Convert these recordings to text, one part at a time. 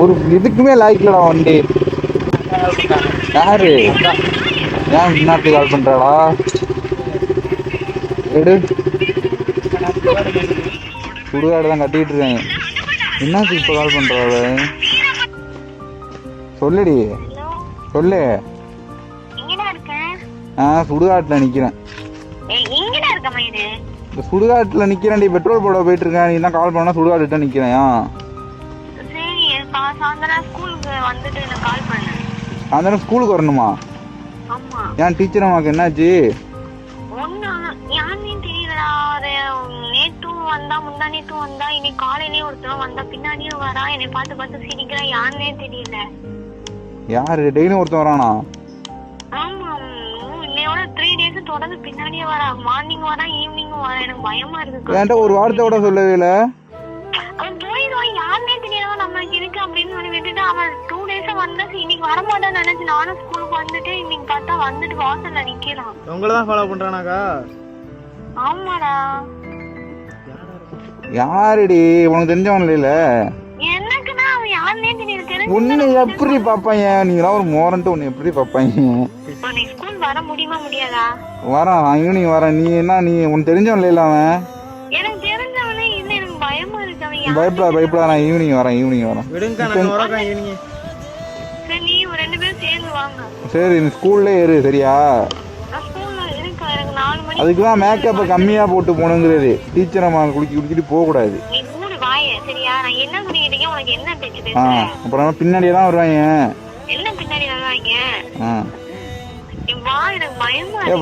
ஒரு இதுக்குமே லாய்க்கலடா வண்டி. யாரு ஏன் இன்னாத்துக்கு கால் பண்றாடா? எடு சுடுகாடு தான் கட்டிட்டு இருக்கேன். என்னத்துக்கு இப்போ கால் பண்றாள்? சொல்லுடி, சொல்லு. சுடுகாட்டில் நிற்கிறேன். இந்த சுடுகாட்டில் நிற்கிறேன்டி, பெட்ரோல் போட போயிட்டு இருக்கேன். நீ தான் கால் பண்ணா சுடுகாட்டுட்ட நிற்கிறேன். சாயந்தரம் ஸ்கூலுக்கு வரணுமா? ஏன் டீச்சர் அம்மாக்கு என்னாச்சு? யாரு டெய்லியும் ஒருத்தன் வரானா? என்கிட்ட ஒரு வார்த்தை கூட சொல்லவே இல்லை. யாருடி உனக்கு தெரிஞ்சவன் இல்ல? உன்னை எப்படி பாப்பாங்க? நீங்களா ஒரு மோரன்ட்டு உன்னை எப்படி பாப்பாங்க? வரான் ஈவினிங் வரேன். நீ என்ன நீ உனக்கு தெரிஞ்சவன் இல்ல? அவன் பயப்படா நான் ஈவினிங் வரேன். சரி நீ ஸ்கூல்ல ஏறு சரியா? அதுக்குதான் மேக்கப்பை கம்மியா போட்டு போகணுங்கிறது. டீச்சர் அம்மா குளிக்கிட்டு போக கூடாது. அப்புறம் பின்னாடியே தான் வருவாங்க.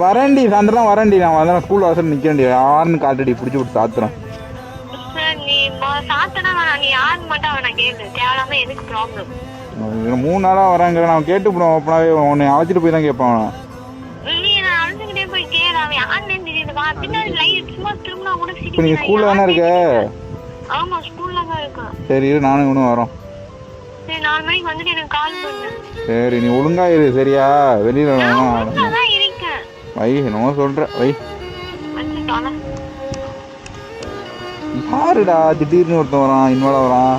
வரேன்டி சாயந்தரம் வரேன்டி. நான் வந்து ஸ்கூல் வாசல் நிக்கிறேன்டி. யாருன்னு காட்டுடி பிடிச்சி விட்டு சாத்துறேன். 3 நாளா வராங்க. நான் கேட்டு போடுவேன். ஓப்பனாவே உன்னை அழைச்சிட்டு போய் தான் கேட்பான். இப்போ நீங்க ஸ்கூல்ல தானே இருக்க? சரி நானும் இவனும் வரோம். சரி நீ ஒழுங்கா இரு சரியா? வெளியில வை என்னமோ சொல்ற வை. யாருடா திடீர்னு ஒருத்தன் வரான், இன்னொரு வரான்.